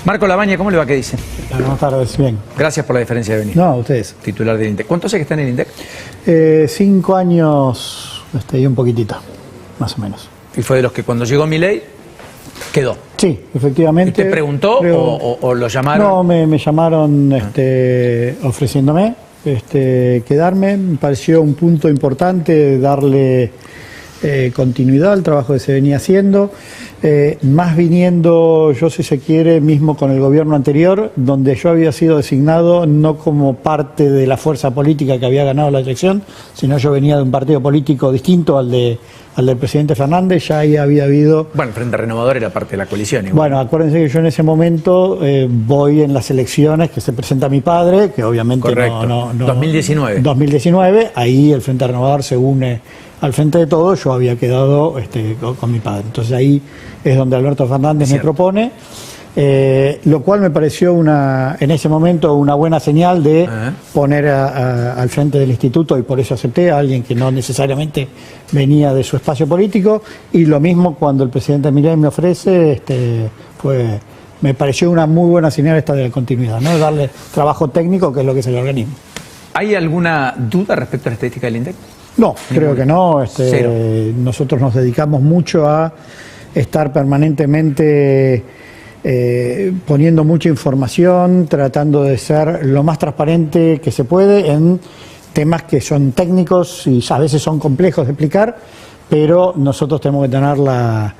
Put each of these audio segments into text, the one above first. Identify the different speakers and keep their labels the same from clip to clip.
Speaker 1: Marco Labaña, ¿cómo le va? ¿Qué dice?
Speaker 2: Buenas tardes, bien.
Speaker 1: Gracias por la diferencia de venir.
Speaker 2: No, a ustedes.
Speaker 1: Titular del INDEC. ¿Cuánto hace que está en el INDEC?
Speaker 2: 5 años y un poquitito, más o menos.
Speaker 1: Y fue de los que cuando llegó Milei quedó.
Speaker 2: Sí, efectivamente.
Speaker 1: ¿Usted preguntó o lo llamaron?
Speaker 2: No, me llamaron ofreciéndome quedarme. Me pareció un punto importante darle continuidad al trabajo que se venía haciendo. Más viniendo, yo si se quiere, mismo con el gobierno anterior, donde yo había sido designado no como parte de la fuerza política que había ganado la elección, sino yo venía de un partido político distinto al del presidente Fernández. Ya ahí había habido...
Speaker 1: Bueno, el Frente Renovador era parte de la coalición. Igual.
Speaker 2: Bueno, acuérdense que yo en ese momento voy en las elecciones que se presenta mi padre, que obviamente no
Speaker 1: 2019.
Speaker 2: 2019, ahí el Frente Renovador se une al Frente de Todos. Yo había quedado con mi padre. Entonces ahí es donde Alberto Fernández me propone, lo cual me pareció en ese momento una buena señal de poner al frente del instituto, y por eso acepté a alguien que no necesariamente venía de su espacio político. Y lo mismo cuando el presidente Milei me ofrece, me pareció una muy buena señal esta de la continuidad, ¿no? Darle trabajo técnico, que es lo que es el organismo.
Speaker 1: ¿Hay alguna duda respecto a la estadística del INDEC?
Speaker 2: No, creo que no. Nosotros nos dedicamos mucho a estar permanentemente poniendo mucha información, tratando de ser lo más transparente que se puede en temas que son técnicos y a veces son complejos de explicar, pero nosotros tenemos que tener la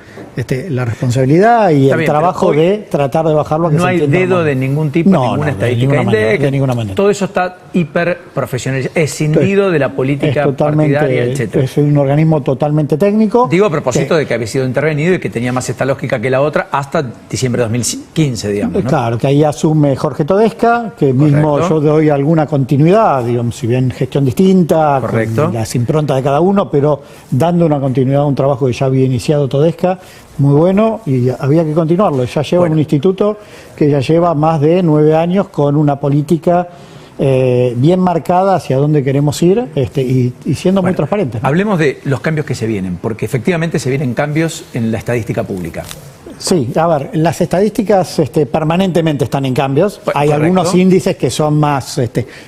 Speaker 2: responsabilidad y el trabajo de tratar de bajarlo.
Speaker 1: No hay dedo de ningún tipo, ninguna estadística de ninguna manera. Todo eso está hiper profesional, escindido de la política partidaria, etcétera.
Speaker 2: Es un organismo totalmente técnico.
Speaker 1: Digo a propósito de que había sido intervenido y que tenía más esta lógica que la otra hasta diciembre de 2015, digamos, ¿no?
Speaker 2: Claro, que ahí asume Jorge Todesca, que mismo yo doy alguna continuidad, digamos, si bien gestión distinta, con las improntas de cada uno, pero dando una continuidad a un trabajo que ya había iniciado Todesca, muy bueno, y había que continuarlo. Ya lleva un instituto que ya lleva más de 9 años con una política bien marcada hacia dónde queremos ir y siendo muy transparente, ¿no?
Speaker 1: Hablemos de los cambios que se vienen, porque efectivamente se vienen cambios en la estadística pública.
Speaker 2: Sí, a ver, las estadísticas permanentemente están en cambios. Hay algunos índices que son más,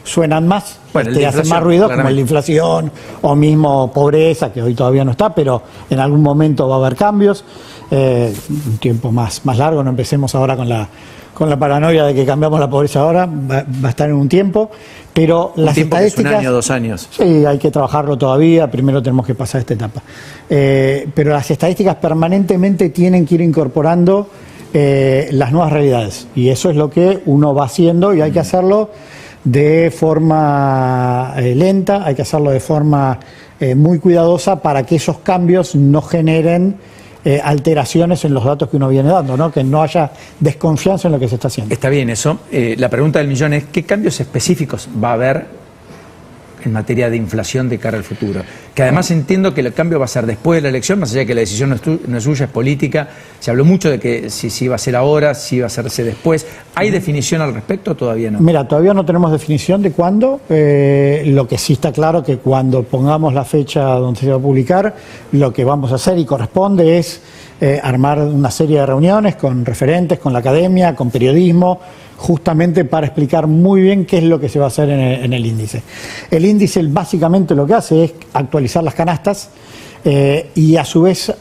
Speaker 2: suenan más, hacen más ruido, como la inflación o mismo pobreza, que hoy todavía no está, pero en algún momento va a haber cambios. Un tiempo más largo, no empecemos ahora con la paranoia de que cambiamos la pobreza ahora, va a estar en un tiempo, pero las estadísticas...
Speaker 1: ¿Un año, 2 años?
Speaker 2: Sí, hay que trabajarlo todavía, primero tenemos que pasar esta etapa. Pero las estadísticas permanentemente tienen que ir incorporando las nuevas realidades, y eso es lo que uno va haciendo, y hay que hacerlo de forma lenta, hay que hacerlo de forma muy cuidadosa para que esos cambios no generen alteraciones en los datos que uno viene dando, ¿no? Que no haya desconfianza en lo que se está haciendo.
Speaker 1: Está bien eso. La pregunta del millón es, ¿qué cambios específicos va a haber en materia de inflación de cara al futuro? Que además entiendo que el cambio va a ser después de la elección, más allá de que la decisión no es suya, es política. Se habló mucho de que si va a ser ahora, si va a hacerse después. ¿Hay definición al respecto o todavía no?
Speaker 2: Mira, todavía no tenemos definición de cuándo. Lo que sí está claro que cuando pongamos la fecha donde se va a publicar, lo que vamos a hacer y corresponde es armar una serie de reuniones con referentes, con la academia, con periodismo, justamente para explicar muy bien qué es lo que se va a hacer en el índice. El índice básicamente lo que hace es actualizar las canastas y a su vez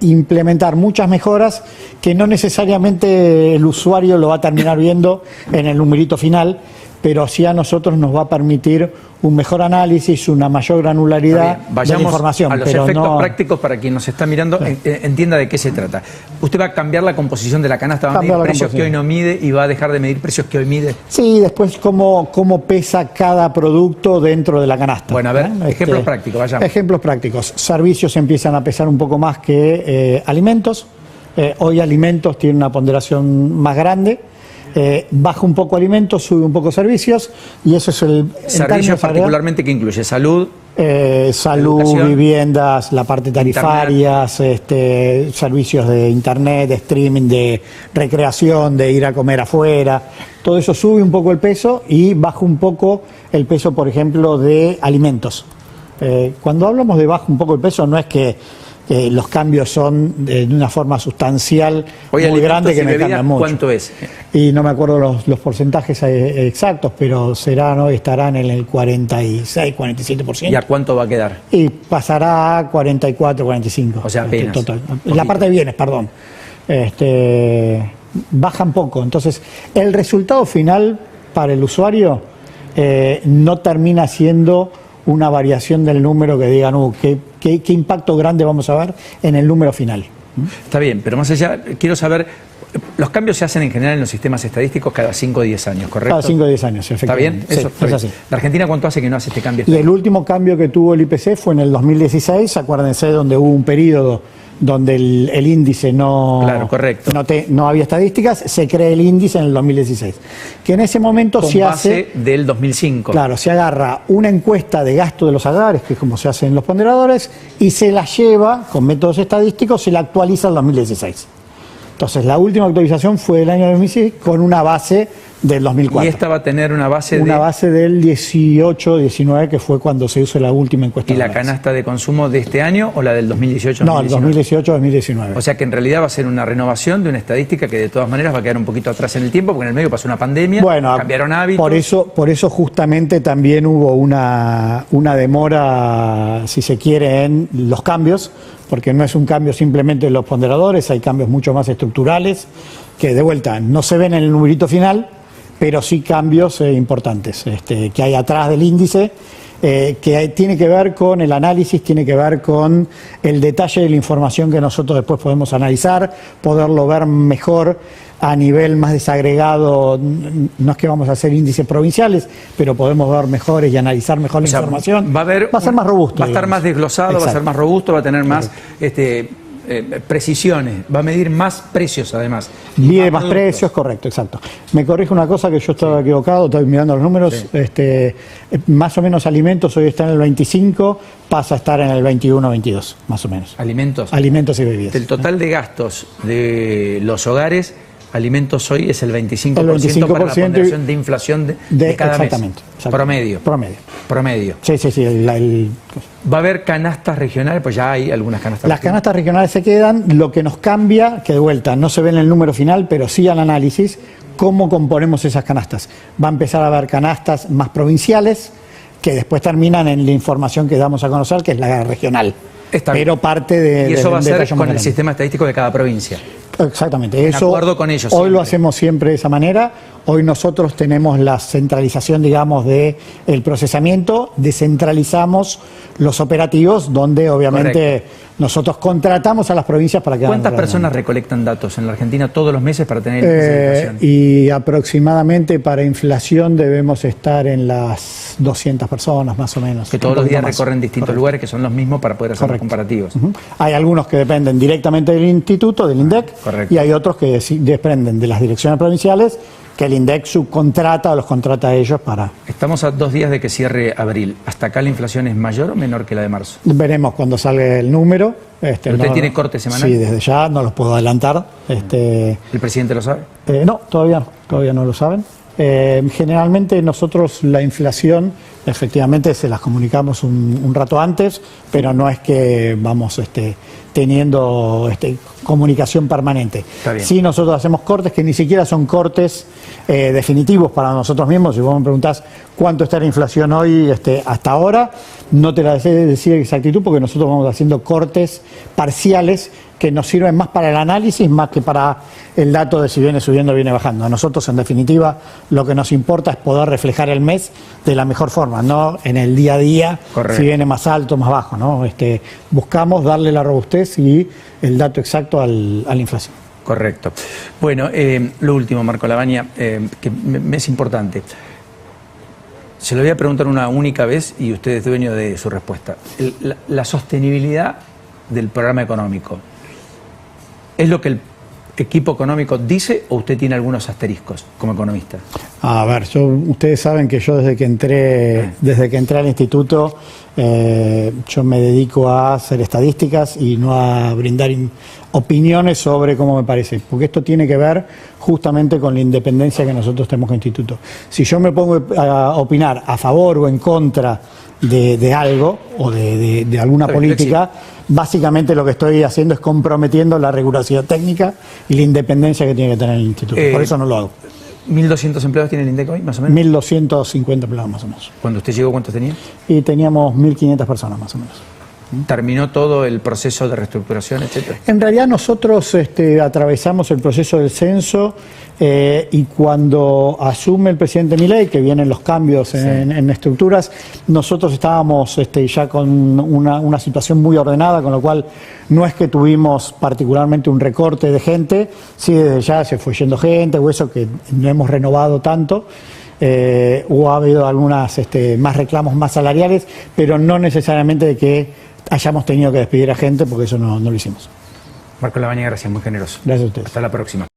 Speaker 2: implementar muchas mejoras que no necesariamente el usuario lo va a terminar viendo en el numerito final, pero sí a nosotros nos va a permitir un mejor análisis, una mayor granularidad de la información.
Speaker 1: A los efectos prácticos para quien nos está mirando entienda de qué se trata. ¿Usted va a cambiar la composición de la canasta? ¿Va a medir precios que hoy no mide y va a dejar de medir precios que hoy mide?
Speaker 2: Sí, después cómo pesa cada producto dentro de la canasta.
Speaker 1: Bueno, a ver, ejemplos prácticos, vayamos.
Speaker 2: Ejemplos prácticos. Servicios empiezan a pesar un poco más que alimentos. Hoy alimentos tienen una ponderación más grande. Baja un poco alimentos, sube un poco servicios, y eso es el...
Speaker 1: ¿Servicios particularmente que incluye? ¿Salud?
Speaker 2: Salud, educación, viviendas, la parte tarifarias, servicios de internet, de streaming, de recreación, de ir a comer afuera. Todo eso sube un poco el peso y baja un poco el peso, por ejemplo, de alimentos. Cuando hablamos de baja un poco el peso, no es que los cambios son de una forma sustancial
Speaker 1: Hoy
Speaker 2: muy grande que me cambian mucho.
Speaker 1: ¿Cuánto es?
Speaker 2: Y no me acuerdo los porcentajes exactos, pero estarán en el 46, 47%.
Speaker 1: ¿Y a cuánto va a quedar?
Speaker 2: Y pasará a 44, 45.
Speaker 1: O sea, apenas.
Speaker 2: Total. La parte de bienes, perdón. Baja un poco. Entonces, el resultado final para el usuario no termina siendo una variación del número que digan, ¿qué impacto grande vamos a ver en el número final?
Speaker 1: Está bien, pero más allá, quiero saber, los cambios se hacen en general en los sistemas estadísticos cada 5 o 10 años, ¿correcto?
Speaker 2: Cada 5 o 10 años, efectivamente.
Speaker 1: ¿Está bien? Eso
Speaker 2: sí, es así.
Speaker 1: ¿La Argentina cuánto hace que no hace este cambio?
Speaker 2: Y el último cambio que tuvo el IPC fue en el 2016, acuérdense, donde hubo un periodo donde el índice
Speaker 1: Claro, correcto.
Speaker 2: no había estadísticas, se crea el índice en el 2016. Que en ese momento
Speaker 1: Con
Speaker 2: se
Speaker 1: base
Speaker 2: hace...
Speaker 1: del 2005.
Speaker 2: Claro, se agarra una encuesta de gasto de los hogares, que es como se hace en los ponderadores, y se la lleva, con métodos estadísticos, se la actualiza al 2016. Entonces, la última actualización fue del año 2016 con una base del 2004.
Speaker 1: Y esta va a tener una base
Speaker 2: base del 18, 19, que fue cuando se hizo la última encuesta.
Speaker 1: ¿Y la canasta de consumo de este año o la del 2018?
Speaker 2: No, el 2018-2019.
Speaker 1: O sea que en realidad va a ser una renovación de una estadística que de todas maneras va a quedar un poquito atrás en el tiempo, porque en el medio pasó una pandemia, cambiaron hábitos.
Speaker 2: Por eso justamente también hubo una demora, si se quiere, en los cambios, porque no es un cambio simplemente de los ponderadores, hay cambios mucho más estructurales, que de vuelta no se ven en el numerito final, pero sí cambios importantes que hay atrás del índice, que tiene que ver con el análisis, tiene que ver con el detalle de la información que nosotros después podemos analizar, poderlo ver mejor a nivel más desagregado. No es que vamos a hacer índices provinciales, pero podemos ver mejores y analizar mejor la información.
Speaker 1: Va a ser
Speaker 2: más robusto.
Speaker 1: Va a estar más desglosado, Exacto. Va a ser más robusto, va a tener más precisiones, va a medir más precios además.
Speaker 2: Mide más precios, correcto, exacto. Me corrijo una cosa que yo estaba equivocado, estoy mirando los números, más o menos alimentos hoy está en el 25, pasa a estar en el 21, 22, más o menos.
Speaker 1: ¿Alimentos?
Speaker 2: Alimentos y bebidas.
Speaker 1: Del total de gastos de los hogares, alimentos hoy es el 25%, para la ponderación de inflación de cada
Speaker 2: exactamente,
Speaker 1: mes.
Speaker 2: Exactamente.
Speaker 1: Promedio.
Speaker 2: Sí.
Speaker 1: ¿Va a haber canastas regionales? Pues ya hay algunas canastas.
Speaker 2: Las canastas regionales se quedan, lo que nos cambia, que de vuelta no se ve en el número final, pero sí al análisis, cómo componemos esas canastas. Va a empezar a haber canastas más provinciales, que después terminan en la información que damos a conocer, que es la regional. Pero parte de...
Speaker 1: Y eso va a ser con el sistema estadístico de cada provincia.
Speaker 2: Exactamente,
Speaker 1: de acuerdo con ellos.
Speaker 2: Hoy siempre lo hacemos siempre de esa manera. Hoy nosotros tenemos la centralización, digamos, del procesamiento, descentralizamos los operativos, donde obviamente nosotros contratamos a las provincias para que hagan.
Speaker 1: ¿Cuántas personas recolectan datos en la Argentina todos los meses para tener inflación?
Speaker 2: Y aproximadamente para inflación debemos estar en las 200 personas más o menos.
Speaker 1: Que todos los días recorren distintos lugares que son los mismos para poder hacer los comparativos.
Speaker 2: Hay algunos que dependen directamente del instituto, del INDEC, y hay otros que dependen de las direcciones provinciales, que el INDEC subcontrata o los contrata a ellos para...
Speaker 1: Estamos a 2 días de que cierre abril. ¿Hasta acá la inflación es mayor o menor que la de marzo?
Speaker 2: Veremos cuando salga el número.
Speaker 1: ¿Usted tiene corte semanal?
Speaker 2: Sí, desde ya, no los puedo adelantar.
Speaker 1: ¿El presidente lo sabe?
Speaker 2: No, todavía no lo saben. Generalmente nosotros la inflación, efectivamente, se las comunicamos un rato antes, pero no es que vamos teniendo comunicación permanente. Sí, nosotros hacemos cortes que ni siquiera son cortes definitivos para nosotros mismos. Si vos me preguntás cuánto está la inflación hoy hasta ahora, no te la sé decir en exactitud porque nosotros vamos haciendo cortes parciales que nos sirven más para el análisis más que para el dato de si viene subiendo o viene bajando. A nosotros, en definitiva, lo que nos importa es poder reflejar el mes de la mejor forma, no en el día a día, si viene más alto o más bajo, ¿no? Buscamos darle la robustez y el dato exacto a la inflación.
Speaker 1: Correcto. Bueno, lo último, Marco Lavagna, que me es importante. Se lo voy a preguntar una única vez y usted es dueño de su respuesta. La sostenibilidad del programa económico, ¿es lo que el equipo económico dice o usted tiene algunos asteriscos como economista?
Speaker 2: A ver, ustedes saben que yo desde que entré al instituto, yo me dedico a hacer estadísticas y no a brindar opiniones sobre cómo me parece, porque esto tiene que ver justamente con la independencia que nosotros tenemos como instituto. Si yo me pongo a opinar a favor o en contra de algo o de alguna
Speaker 1: Está bien,
Speaker 2: política, básicamente lo que estoy haciendo es comprometiendo la regulación técnica y la independencia que tiene que tener el instituto. Por eso no lo hago.
Speaker 1: 1.200 empleados tiene el INDEC hoy, más o menos.
Speaker 2: 1.250 empleados más o menos.
Speaker 1: Cuando usted llegó, ¿cuántos tenía?
Speaker 2: Y teníamos 1.500 personas más o menos.
Speaker 1: ¿Terminó todo el proceso de reestructuración, etcétera?
Speaker 2: En realidad nosotros atravesamos el proceso del censo y cuando asume el presidente Milei, que vienen los cambios en estructuras, nosotros estábamos ya con una situación muy ordenada, con lo cual no es que tuvimos particularmente un recorte de gente, sí desde ya se fue yendo gente o eso que no hemos renovado tanto. O ha habido algunas más reclamos más salariales, pero no necesariamente de que hayamos tenido que despedir a gente, porque eso no lo hicimos.
Speaker 1: Marco Labaña, gracias, muy generoso.
Speaker 2: Gracias a ustedes.
Speaker 1: Hasta la próxima.